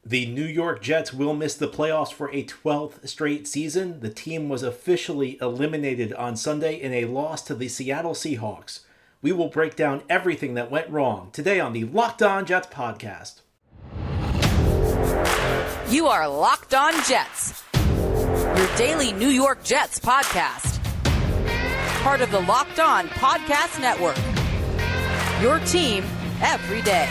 The New York Jets will miss the playoffs for a 12th straight season. The team was officially eliminated on Sunday in a loss to the Seattle Seahawks. We will break down everything that went wrong today on the Locked On Jets podcast. You are Locked On Jets, your daily New York Jets podcast. Part of the Locked On Podcast Network, your team every day.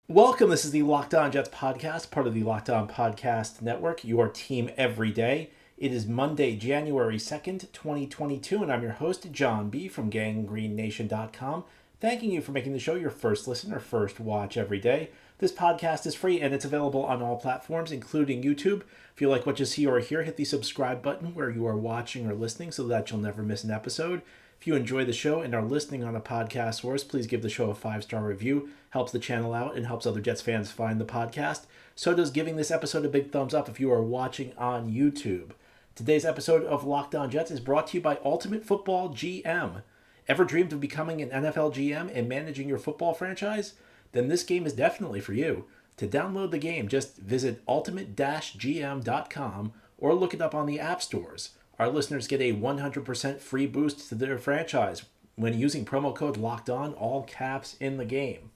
Welcome, this is the Locked On Jets podcast, part of the Locked On Podcast Network, your team every day. It is Monday, January 2nd, 2022, and I'm your host, John B. from GangGreenNation.com, thanking you for making the show your first listen or first watch every day. This podcast is free and it's available on all platforms, including YouTube. If you like what you see or hear, hit the subscribe button where you are watching or listening so that you'll never miss an episode. If you enjoy the show and are listening on a podcast source, please give the show a 5-star review. Helps the channel out and helps other Jets fans find the podcast. So does giving this episode a big thumbs up if you are watching on YouTube. Today's episode of Locked On Jets is brought to you by Ultimate Football GM. Ever dreamed of becoming an NFL GM and managing your football franchise? Then this game is definitely for you. To download the game, just visit ultimate-gm.com or look it up on the app stores. Our listeners get a 100% free boost to their franchise when using promo code LOCKEDON, all caps, in the game.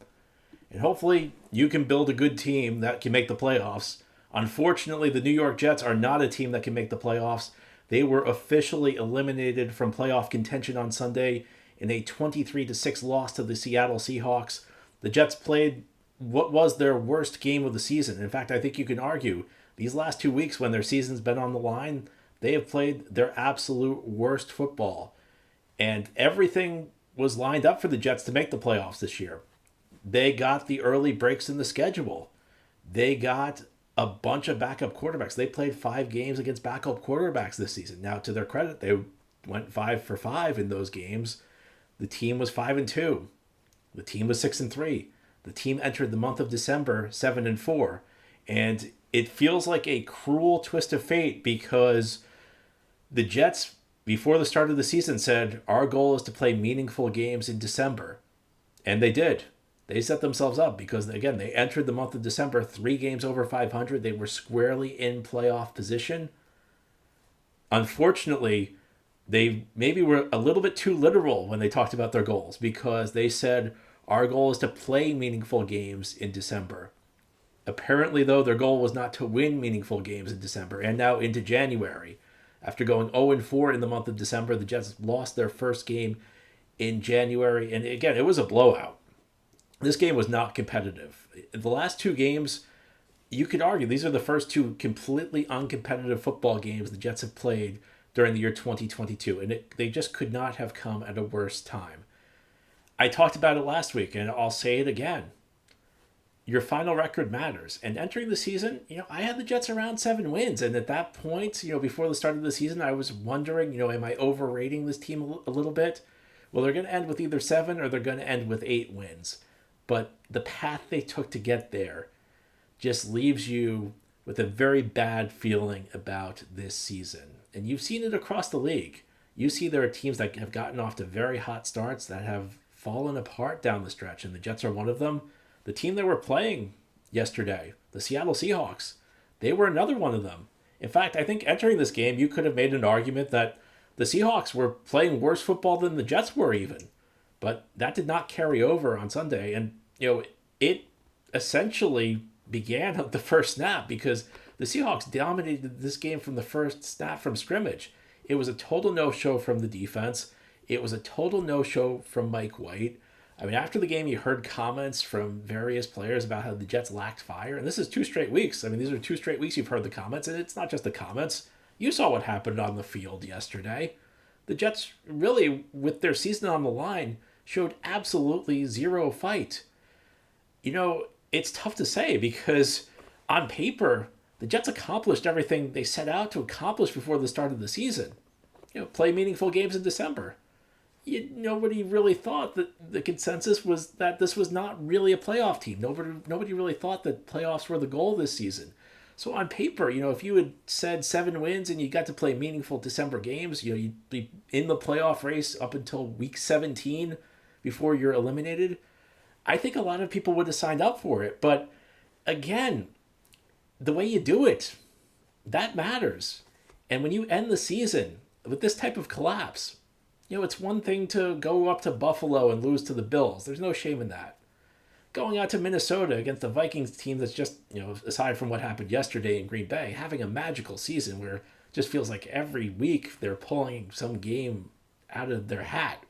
And hopefully you can build a good team that can make the playoffs. Unfortunately, the New York Jets are not a team that can make the playoffs. They were officially eliminated from playoff contention on Sunday in a 23-6 loss to the Seattle Seahawks. The Jets played what was their worst game of the season. In fact, I think you can argue these last 2 weeks when their season's been on the line, they have played their absolute worst football. And everything was lined up for the Jets to make the playoffs this year. They got the early breaks in the schedule. They got a bunch of backup quarterbacks. They played 5 games against backup quarterbacks this season. Now, to their credit, they went 5 for 5 in those games. The team was 5-2. The team was 6-3. The team entered the month of December 7-4. And it feels like a cruel twist of fate because the Jets, before the start of the season, said, our goal is to play meaningful games in December. And they did. They set themselves up because, again, they entered the month of December 3 games over 500. They were squarely in playoff position. Unfortunately, they maybe were a little bit too literal when they talked about their goals because they said, our goal is to play meaningful games in December. Apparently, though, their goal was not to win meaningful games in December and now into January. After going 0-4 in the month of December, the Jets lost their first game in January. And again, it was a blowout. This game was not competitive. The last 2 games, you could argue these are the first 2 completely uncompetitive football games the Jets have played during the year 2022. And they just could not have come at a worse time. I talked about it last week, and I'll say it again. Your final record matters. And entering the season, I had the Jets around 7 wins. And at that point, before the start of the season, I was wondering, am I overrating this team a little bit? Well, they're going to end with either 7 or they're going to end with 8 wins. But the path they took to get there just leaves you with a very bad feeling about this season. And you've seen it across the league. You see there are teams that have gotten off to very hot starts that have fallen apart down the stretch, and the Jets are one of them. The team that were playing yesterday, the Seattle Seahawks, they were another one of them. In fact, I think entering this game, you could have made an argument that the Seahawks were playing worse football than the Jets were even. But that did not carry over on Sunday. And, it essentially began at the first snap because the Seahawks dominated this game from the first snap from scrimmage. It was a total no-show from the defense. It was a total no-show from Mike White. I mean, after the game, you heard comments from various players about how the Jets lacked fire. And this is 2 straight weeks. I mean, these are 2 straight weeks you've heard the comments. And it's not just the comments. You saw what happened on the field yesterday. The Jets really, with their season on the line, showed absolutely zero fight. It's tough to say because on paper, the Jets accomplished everything they set out to accomplish before the start of the season. Play meaningful games in December. Nobody really thought that the consensus was that this was not really a playoff team. Nobody really thought that playoffs were the goal this season. So on paper, if you had said 7 wins and you got to play meaningful December games, you'd be in the playoff race up until week 17 before you're eliminated. I think a lot of people would have signed up for it. But again, the way you do it, that matters. And when you end the season with this type of collapse, it's one thing to go up to Buffalo and lose to the Bills. There's no shame in that. Going out to Minnesota against the Vikings team that's just, aside from what happened yesterday in Green Bay, having a magical season where it just feels like every week they're pulling some game out of their hat.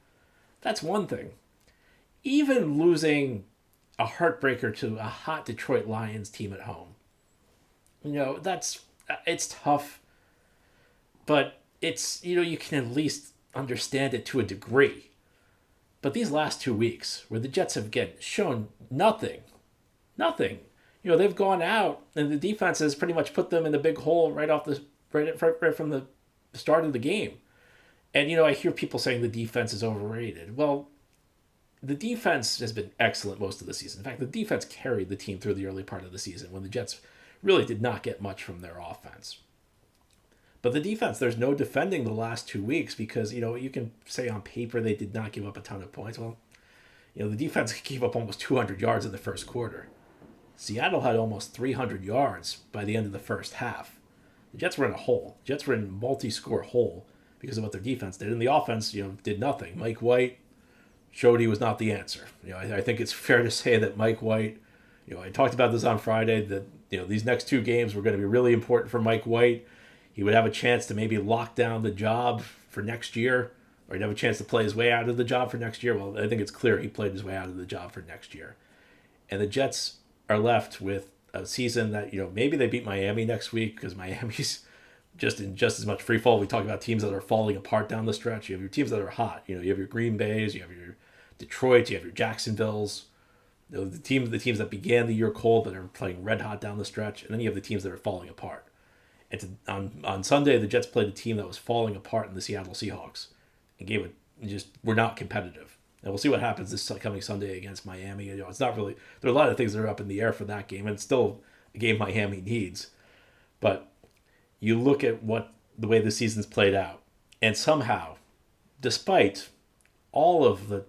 That's one thing. Even losing a heartbreaker to a hot Detroit Lions team at home. It's tough, but it's, you can at least understand it to a degree. But these last 2 weeks, where the Jets have shown nothing, they've gone out and the defense has pretty much put them in the big hole right from the start of the game. And I hear people saying the defense is overrated. Well, the defense has been excellent most of the season. In fact, the defense carried the team through the early part of the season when the Jets really did not get much from their offense. But the defense, there's no defending the last 2 weeks because, you can say on paper they did not give up a ton of points. Well, the defense gave up almost 200 yards in the first quarter. Seattle had almost 300 yards by the end of the first half. The Jets were in a hole. The Jets were in a multi-score hole because of what their defense did. And the offense, did nothing. Mike White showed he was not the answer. I think it's fair to say that Mike White, I talked about this on Friday, that, these next 2 games were going to be really important for Mike White. He would have a chance to maybe lock down the job for next year, or he'd have a chance to play his way out of the job for next year. Well, I think it's clear he played his way out of the job for next year. And the Jets are left with a season that, maybe they beat Miami next week because Miami's just in just as much free fall. We talk about teams that are falling apart down the stretch. You have your teams that are hot. You have your Green Bays, you have your Detroit, you have your Jacksonvilles. The teams that began the year cold that are playing red hot down the stretch. And then you have the teams that are falling apart. And on Sunday, the Jets played a team that was falling apart in the Seattle Seahawks and were not competitive. And we'll see what happens this coming Sunday against Miami. It's not really, there are a lot of things that are up in the air for that game, and it's still a game Miami needs. But you look at the way the season's played out, and somehow, despite all of the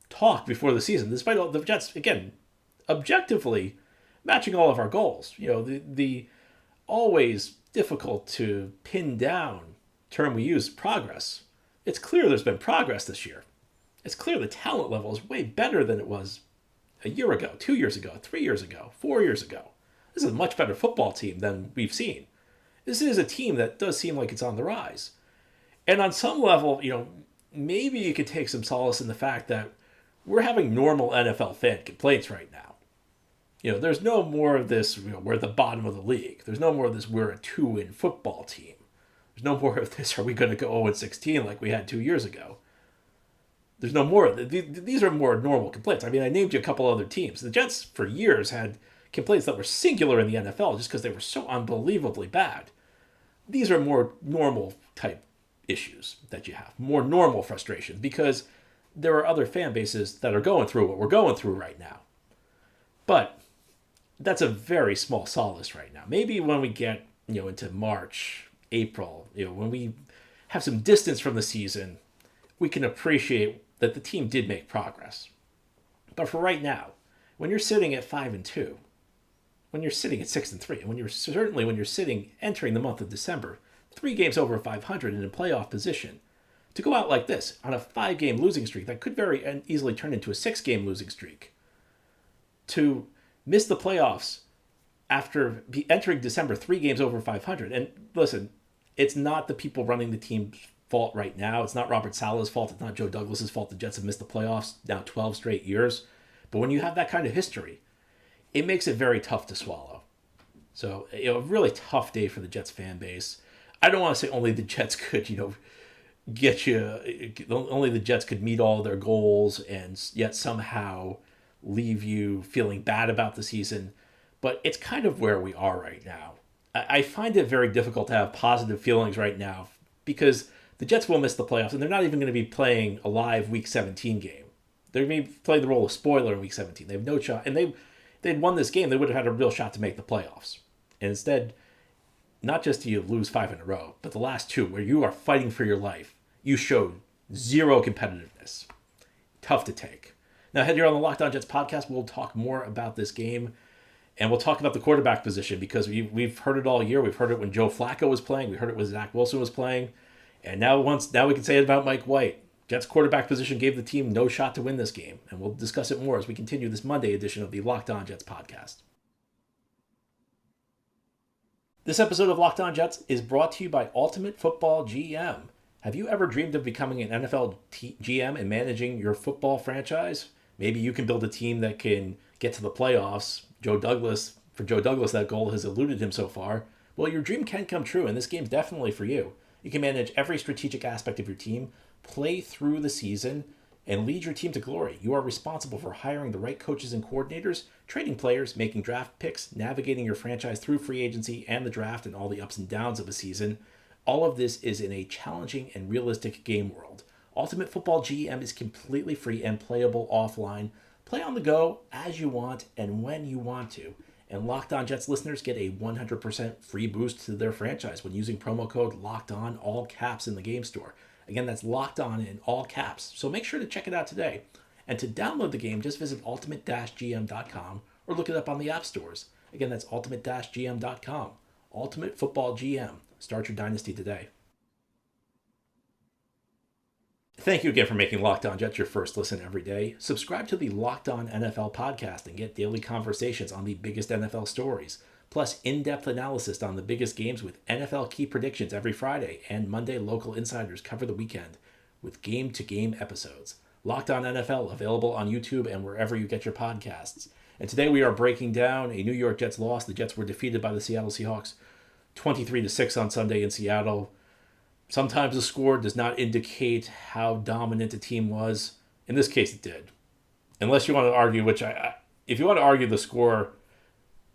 talk before the season, despite all the Jets, again, objectively matching all of our goals, the always difficult to pin down term we use, progress. It's clear there's been progress this year. It's clear the talent level is way better than it was a year ago, 2 years ago, 3 years ago, 4 years ago. This is a much better football team than we've seen. This is a team that does seem like it's on the rise. And on some level, maybe you could take some solace in the fact that we're having normal NFL fan complaints right now. There's no more of this, we're at the bottom of the league. There's no more of this, we're a 2-win football team. There's no more of this, are we going to go 0-16 like we had 2 years ago? There's no more. These are more normal complaints. I mean, I named you a couple other teams. The Jets, for years, had complaints that were singular in the NFL just because they were so unbelievably bad. These are more normal type issues that you have, more normal frustrations, because there are other fan bases that are going through what we're going through right now. But that's a very small solace right now. Maybe when we get, into March, April, when we have some distance from the season, we can appreciate that the team did make progress. But for right now, when you're sitting at 5-2, when you're sitting at 6-3, and when you're sitting entering the month of December, 3 games over 500 and in playoff position, to go out like this on a 5-game losing streak that could very easily turn into a 6-game losing streak, to miss the playoffs after entering December 3 games over 500. And listen, it's not the people running the team's fault right now. It's not Robert Saleh's fault. It's not Joe Douglas's fault. The Jets have missed the playoffs now 12 straight years. But when you have that kind of history, it makes it very tough to swallow. So, a really tough day for the Jets fan base. I don't want to say only the Jets could, get you, only the Jets could meet all their goals and yet somehow leave you feeling bad about the season. But it's kind of where we are right now. I find it very difficult to have positive feelings right now because the Jets will miss the playoffs and they're not even going to be playing a live Week 17 game. They're going to be playing the role of spoiler in Week 17. They have no shot. And they'd won this game, they would have had a real shot to make the playoffs. And instead, not just do you lose 5 in a row, but the last 2 where you are fighting for your life, you showed zero competitiveness. Tough to take. Now, head here on the Locked On Jets podcast, we'll talk more about this game, and we'll talk about the quarterback position because we've heard it all year. We've heard it when Joe Flacco was playing. We heard it when Zach Wilson was playing. And now we can say it about Mike White. Jets quarterback position gave the team no shot to win this game, and we'll discuss it more as we continue this Monday edition of the Locked On Jets podcast. This episode of Locked On Jets is brought to you by Ultimate Football GM. Have you ever dreamed of becoming an NFL GM and managing your football franchise? Maybe you can build a team that can get to the playoffs. For Joe Douglas, that goal has eluded him so far. Well, your dream can come true, and this game's definitely for you. You can manage every strategic aspect of your team, play through the season, and lead your team to glory. You are responsible for hiring the right coaches and coordinators, trading players, making draft picks, navigating your franchise through free agency and the draft and all the ups and downs of a season. All of this is in a challenging and realistic game world. Ultimate Football GM is completely free and playable offline. Play on the go as you want and when you want to. And Locked On Jets listeners get a 100% free boost to their franchise when using promo code LOCKEDON, all caps in the game store. Again, that's Locked On in all caps. So make sure to check it out today. And to download the game, just visit ultimate-gm.com or look it up on the app stores. Again, that's ultimate-gm.com. Ultimate Football GM. Start your dynasty today. Thank you again for making Locked On Jets your first listen every day. Subscribe to the Locked On NFL podcast and get daily conversations on the biggest NFL stories. Plus, in-depth analysis on the biggest games with NFL key predictions every Friday, and Monday local insiders cover the weekend with game-to-game episodes. Locked On NFL, available on YouTube and wherever you get your podcasts. And today we are breaking down a New York Jets loss. The Jets were defeated by the Seattle Seahawks 23-6 on Sunday in Seattle. Sometimes the score does not indicate how dominant the team was. In this case, it did. Unless you want to argue, if you want to argue the score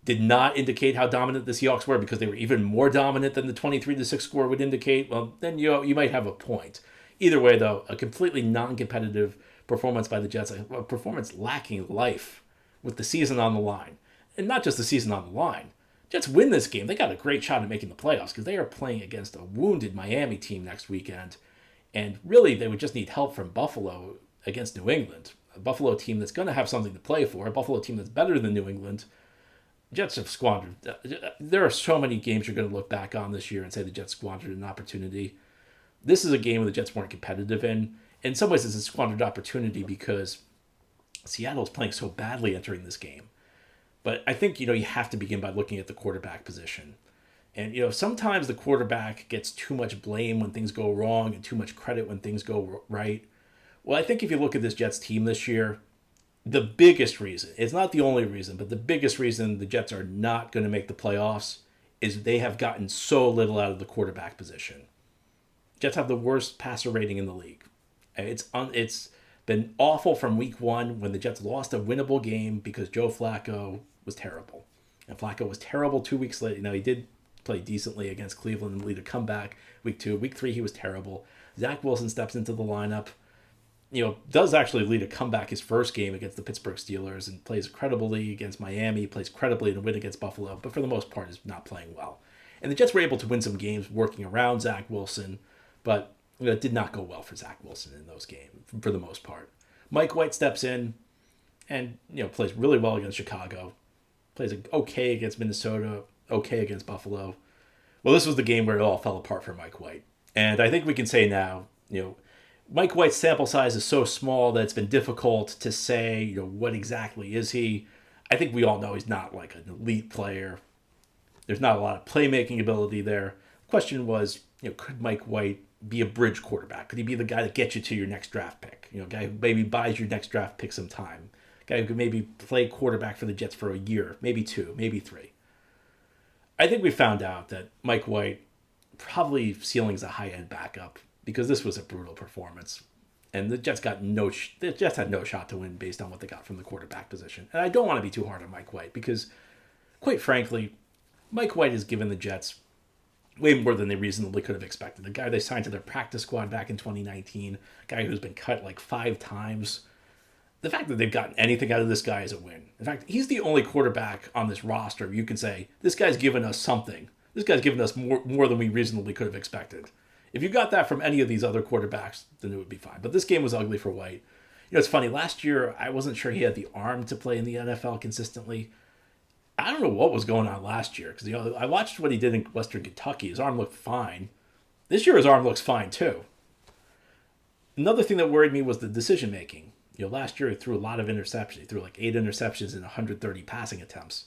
did not indicate how dominant the Seahawks were because they were even more dominant than the 23-6 score would indicate, well, then you might have a point. Either way, though, a completely non-competitive performance by the Jets, a performance lacking life with the season on the line. And not just the season on the line. Jets win this game. They got a great shot at making the playoffs because they are playing against a wounded Miami team next weekend. And really, they would just need help from Buffalo against New England. A Buffalo team that's going to have something to play for, a Buffalo team that's better than New England. Jets have squandered. There are so many games you're going to look back on this year and say the Jets squandered an opportunity. This is a game where the Jets weren't competitive in. In some ways, it's a squandered opportunity because Seattle's playing so badly entering this game. But I think, you have to begin by looking at the quarterback position. And, sometimes the quarterback gets too much blame when things go wrong and too much credit when things go right. Well, I think if you look at this Jets team this year, the biggest reason, it's not the only reason, but the biggest reason the Jets are not going to make the playoffs is they have gotten so little out of the quarterback position. Jets have the worst passer rating in the league. It's been awful from week one when the Jets lost a winnable game because Joe Flacco was terrible. And Flacco was terrible 2 weeks later. He did play decently against Cleveland and lead a comeback week 2. Week 3, he was terrible. Zach Wilson steps into the lineup. Does actually lead a comeback his first game against the Pittsburgh Steelers and plays credibly against Miami, plays credibly in a win against Buffalo, but for the most part is not playing well. And the Jets were able to win some games working around Zach Wilson, but it did not go well for Zach Wilson in those games for the most part. Mike White steps in and plays really well against Chicago, plays okay against Minnesota, okay against Buffalo. Well, this was the game where it all fell apart for Mike White. And I think we can say now, Mike White's sample size is so small that it's been difficult to say, what exactly is he. I think we all know he's not like an elite player. There's not a lot of playmaking ability there. The question was, could Mike White be a bridge quarterback? Could he be the guy that gets you to your next draft pick? A guy who maybe buys your next draft pick some time. A guy who could maybe play quarterback for the Jets for a year, maybe 2, maybe 3. I think we found out that Mike White probably ceiling is a high-end backup because this was a brutal performance. And the Jets had no shot to win based on what they got from the quarterback position. And I don't want to be too hard on Mike White because, quite frankly, Mike White has given the Jets way more than they reasonably could have expected. The guy they signed to their practice squad back in 2019, a guy who's been cut like 5 times. The fact that they've gotten anything out of this guy is a win. In fact, he's the only quarterback on this roster you can say, this guy's given us something. this guy's given us more than we reasonably could have expected. If you got that from any of these other quarterbacks, then it would be fine. But this game was ugly for White. It's funny. Last year, I wasn't sure he had the arm to play in the NFL consistently. I don't know what was going on last year because I watched what he did in Western Kentucky. His arm looked fine. This year, his arm looks fine too. Another thing that worried me was the decision making. Last year he threw a lot of interceptions. He threw like 8 interceptions and 130 passing attempts.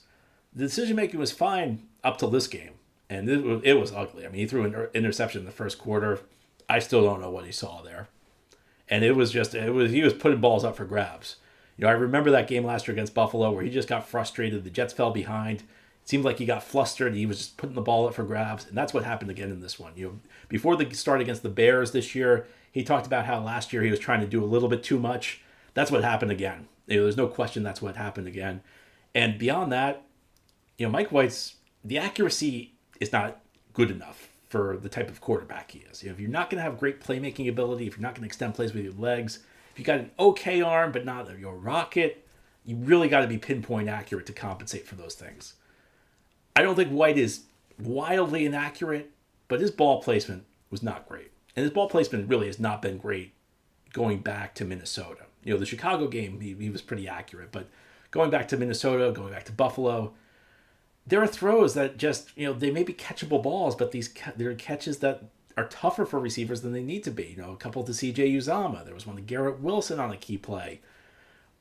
The decision making was fine up till this game, and it was ugly. I mean, he threw an interception in the first quarter. I still don't know what he saw there, and he was putting balls up for grabs. I remember that game last year against Buffalo where he just got frustrated. The Jets fell behind. It seemed like he got flustered. He was just putting the ball up for grabs, and that's what happened again in this one. Before the start against the Bears this year, he talked about how last year he was trying to do a little bit too much. That's what happened again. There's no question that's what happened again. And beyond that, Mike White's, the accuracy is not good enough for the type of quarterback he is. If you're not going to have great playmaking ability, if you're not going to extend plays with your legs, if you got an okay arm but not your rocket, you really got to be pinpoint accurate to compensate for those things. I don't think White is wildly inaccurate, but his ball placement was not great. And his ball placement really has not been great going back to Minnesota. The Chicago game, he was pretty accurate, but going back to Minnesota, going back to Buffalo, there are throws that just, they may be catchable balls, but they're catches that are tougher for receivers than they need to be. A couple to C.J. Uzomah. There was one to Garrett Wilson on a key play.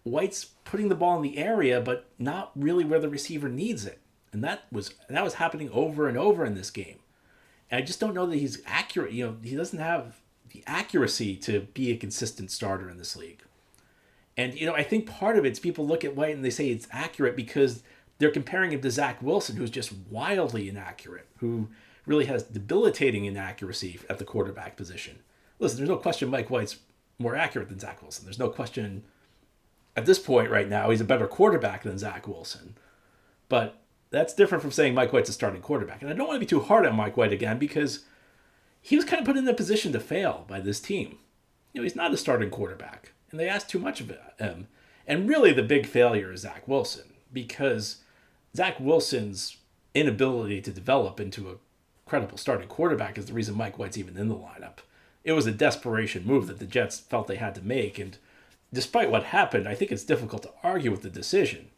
White's putting the ball in the area, but not really where the receiver needs it. And that was happening over and over in this game. And I just don't know that he's accurate. He doesn't have the accuracy to be a consistent starter in this league. And, I think part of it's people look at White and they say it's accurate because they're comparing him to Zach Wilson, who's just wildly inaccurate, who really has debilitating inaccuracy at the quarterback position. Listen, there's no question Mike White's more accurate than Zach Wilson. There's no question at this point right now he's a better quarterback than Zach Wilson. But that's different from saying Mike White's a starting quarterback. And I don't want to be too hard on Mike White again because he was kind of put in a position to fail by this team. He's not a starting quarterback, and they asked too much of him. And really the big failure is Zach Wilson because Zach Wilson's inability to develop into a credible starting quarterback is the reason Mike White's even in the lineup. It was a desperation move that the Jets felt they had to make, and despite what happened, I think it's difficult to argue with the decision.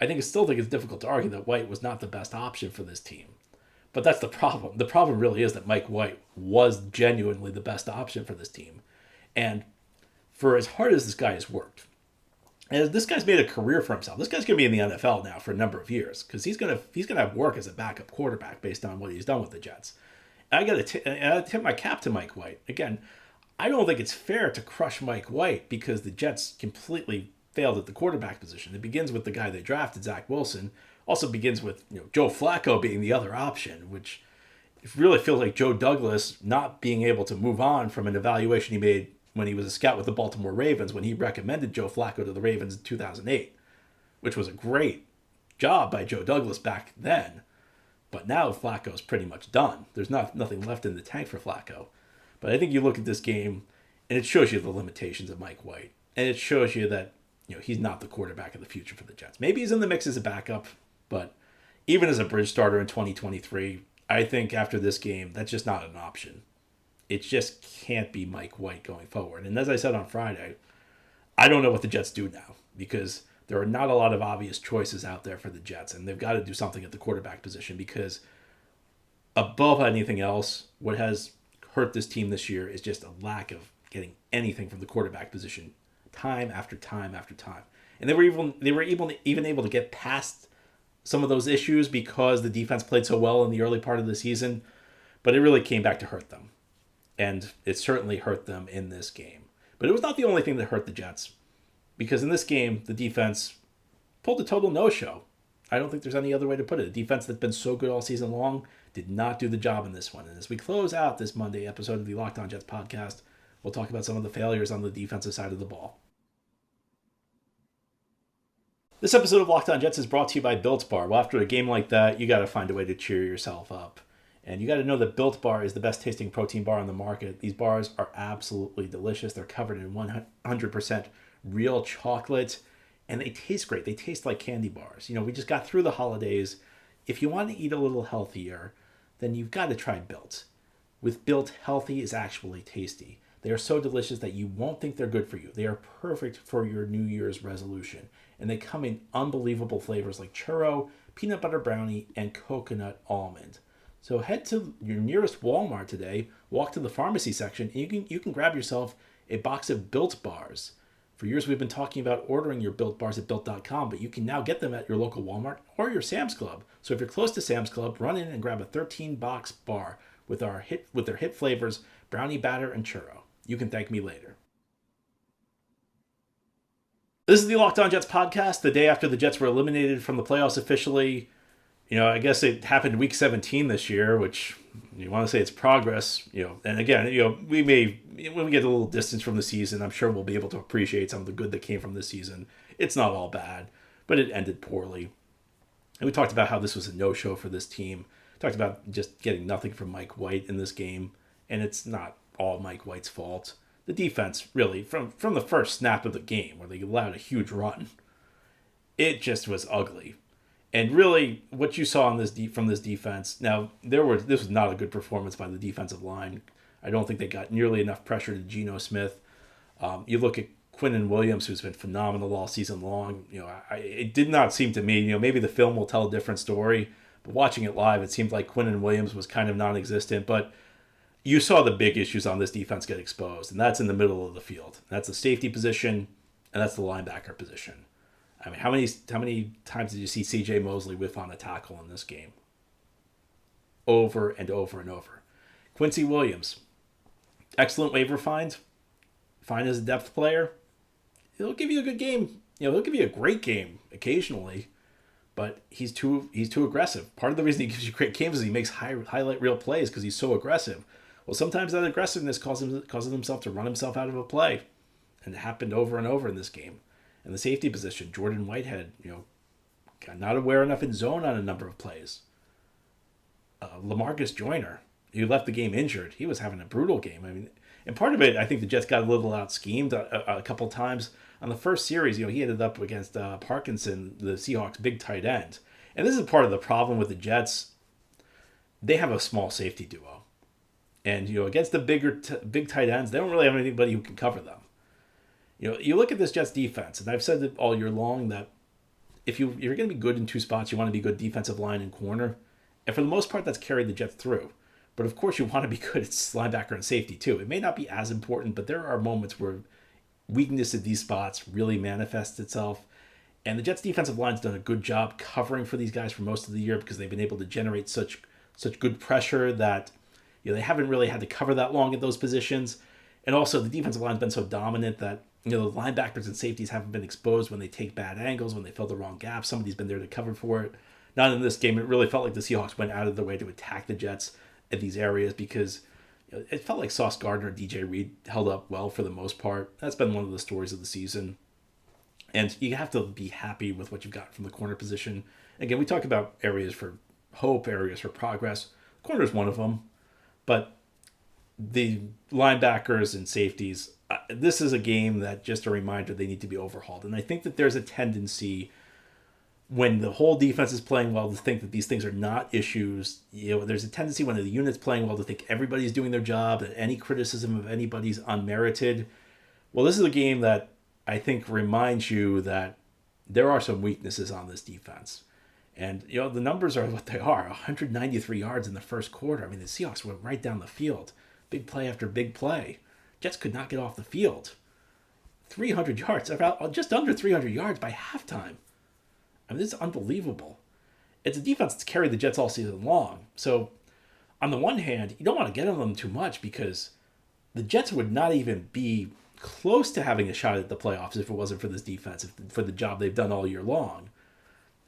I still think it's difficult to argue that White was not the best option for this team. But that's the problem. The problem really is that Mike White was genuinely the best option for this team. And for as hard as this guy has worked, and this guy's made a career for himself. This guy's going to be in the NFL now for a number of years because he's going to have work as a backup quarterback based on what he's done with the Jets. And I got to tip my cap to Mike White. Again, I don't think it's fair to crush Mike White because the Jets completely failed at the quarterback position. It begins with the guy they drafted, Zach Wilson. Also begins with Joe Flacco being the other option, which it really feels like Joe Douglas not being able to move on from an evaluation he made when he was a scout with the Baltimore Ravens when he recommended Joe Flacco to the Ravens in 2008, which was a great job by Joe Douglas back then. But now Flacco's pretty much done. There's nothing left in the tank for Flacco. But I think you look at this game, and it shows you the limitations of Mike White. And it shows you that he's not the quarterback of the future for the Jets. Maybe he's in the mix as a backup, but even as a bridge starter in 2023, I think after this game, that's just not an option. It just can't be Mike White going forward. And as I said on Friday, I don't know what the Jets do now because there are not a lot of obvious choices out there for the Jets, and they've got to do something at the quarterback position because above anything else, what has hurt this team this year is just a lack of getting anything from the quarterback position time after time after time. And they were even able to get past some of those issues because the defense played so well in the early part of the season, but it really came back to hurt them. And it certainly hurt them in this game. But it was not the only thing that hurt the Jets, because in this game, the defense pulled a total no-show. I don't think there's any other way to put it. A defense that's been so good all season long did not do the job in this one. And as we close out this Monday episode of the Locked On Jets podcast, we'll talk about some of the failures on the defensive side of the ball. This episode of Locked On Jets is brought to you by Built Bar. Well, after a game like that, you got to find a way to cheer yourself up. And you got to know that Built Bar is the best tasting protein bar on the market. These bars are absolutely delicious. They're covered in 100% real chocolate, and they taste great. They taste like candy bars. We just got through the holidays. If you want to eat a little healthier, then you've got to try Built. With Built, healthy is actually tasty. They are so delicious that you won't think they're good for you. They are perfect for your New Year's resolution. And they come in unbelievable flavors like churro, peanut butter brownie, and coconut almond. So head to your nearest Walmart today, walk to the pharmacy section, and you can grab yourself a box of Built bars. For years, we've been talking about ordering your Built bars at Built.com, but you can now get them at your local Walmart or your Sam's Club. So if you're close to Sam's Club, run in and grab a 13-box bar with their hit flavors, brownie batter and churro. You can thank me later. This is the Locked On Jets podcast, the day after the Jets were eliminated from the playoffs officially. I guess it happened week 17 this year, which you want to say it's progress, and again, we may, when we get a little distance from the season, I'm sure we'll be able to appreciate some of the good that came from this season. It's not all bad, but it ended poorly. And we talked about how this was a no-show for this team. Talked about just getting nothing from Mike White in this game, and it's not all Mike White's fault. The defense, really, from the first snap of the game, where they allowed a huge run, it just was ugly. And really, what you saw from this defense, now, this was not a good performance by the defensive line. I don't think they got nearly enough pressure to Geno Smith. You look at Quinnen Williams, who's been phenomenal all season long. It did not seem to me, maybe the film will tell a different story, but watching it live, it seemed like Quinnen Williams was kind of non-existent. But you saw the big issues on this defense get exposed, and that's in the middle of the field. That's the safety position, and that's the linebacker position. I mean, how many times did you see C.J. Mosley whiff on a tackle in this game? Over and over and over. Quincy Williams, excellent waiver find. Fine as a depth player. He'll give you a good game. He'll give you a great game occasionally, but he's too aggressive. Part of the reason he gives you great games is he makes highlight reel plays because he's so aggressive. Well, sometimes that aggressiveness causes himself to run himself out of a play, and it happened over and over in this game. And the safety position, Jordan Whitehead, got not aware enough in zone on a number of plays. LaMarcus Joyner, who left the game injured, he was having a brutal game. I mean, and part of it, I think the Jets got a little out-schemed a couple times. On the first series, he ended up against Parkinson, the Seahawks' big tight end. And this is part of the problem with the Jets. They have a small safety duo. And, against the big tight ends, they don't really have anybody who can cover them. You look at this Jets defense, and I've said it all year long that if you're going to be good in two spots, you want to be good defensive line and corner. And for the most part, that's carried the Jets through. But of course, you want to be good at linebacker and safety too. It may not be as important, but there are moments where weakness at these spots really manifests itself. And the Jets defensive line's done a good job covering for these guys for most of the year because they've been able to generate such good pressure that they haven't really had to cover that long at those positions. And also, the defensive line's been so dominant that the linebackers and safeties haven't been exposed when they take bad angles, when they fill the wrong gap. Somebody's been there to cover for it. Not in this game. It really felt like the Seahawks went out of their way to attack the Jets at these areas because it felt like Sauce Gardner and DJ Reed held up well for the most part. That's been one of the stories of the season. And you have to be happy with what you've got from the corner position. Again, we talk about areas for hope, areas for progress. Corner is one of them. But the linebackers and safeties, this is a game that just a reminder they need to be overhauled. And I think that there's a tendency when the whole defense is playing well to think that these things are not issues. There's a tendency when the unit's playing well to think everybody's doing their job, that any criticism of anybody's unmerited. Well, this is a game that I think reminds you that there are some weaknesses on this defense. And, the numbers are what they are. 193 yards in the first quarter. I mean, the Seahawks went right down the field. Big play after big play. Jets could not get off the field. 300 yards, about just under 300 yards by halftime. I mean, this is unbelievable. It's a defense that's carried the Jets all season long. So, on the one hand, you don't want to get on them too much because the Jets would not even be close to having a shot at the playoffs if it wasn't for this defense, for the job they've done all year long.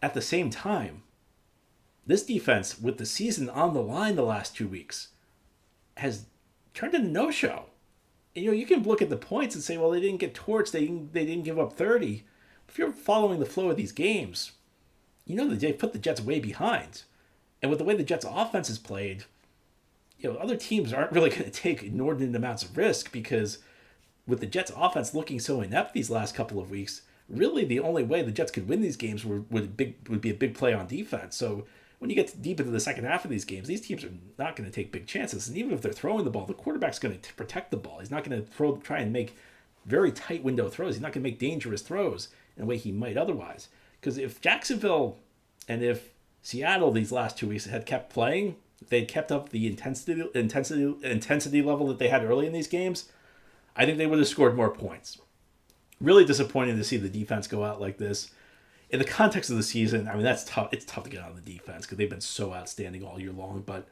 At the same time, this defense, with the season on the line the last 2 weeks, has turned into no-show. You can look at the points and say, well, they didn't get torched, they didn't give up 30. If you're following the flow of these games, that they put the Jets way behind. And with the way the Jets' offense is played, other teams aren't really going to take inordinate amounts of risk because with the Jets' offense looking so inept these last couple of weeks, really the only way the Jets could win these games would be a big play on defense. So when you get deep into the second half of these games, these teams are not going to take big chances. And even if they're throwing the ball, the quarterback's going to protect the ball. He's not going to try and make very tight window throws. He's not going to make dangerous throws in a way he might otherwise. Because if Jacksonville and if Seattle these last 2 weeks had kept playing, if they'd kept up the intensity level that they had early in these games, I think they would have scored more points. Really disappointing to see the defense go out like this. In the context of the season, I mean, that's tough. It's tough to get on the defense because they've been so outstanding all year long. But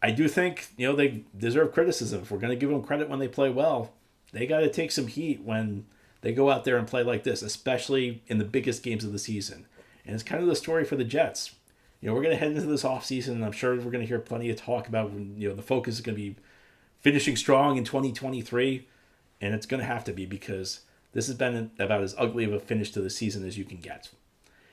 I do think, they deserve criticism. If we're going to give them credit when they play well, they got to take some heat when they go out there and play like this, especially in the biggest games of the season. And it's kind of the story for the Jets. We're going to head into this offseason, and I'm sure we're going to hear plenty of talk about, the focus is going to be finishing strong in 2023. And it's going to have to be because this has been about as ugly of a finish to the season as you can get.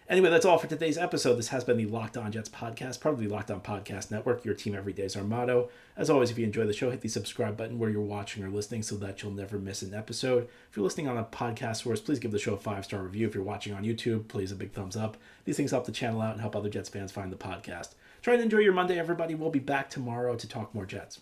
Anyway, that's all for today's episode. This has been the Locked On Jets podcast, part of the Locked On Podcast Network. Your team every day is our motto. As always, if you enjoy the show, hit the subscribe button where you're watching or listening so that you'll never miss an episode. If you're listening on a podcast source, please give the show a 5-star review. If you're watching on YouTube, please a big thumbs up. These things help the channel out and help other Jets fans find the podcast. Try and enjoy your Monday, everybody. We'll be back tomorrow to talk more Jets.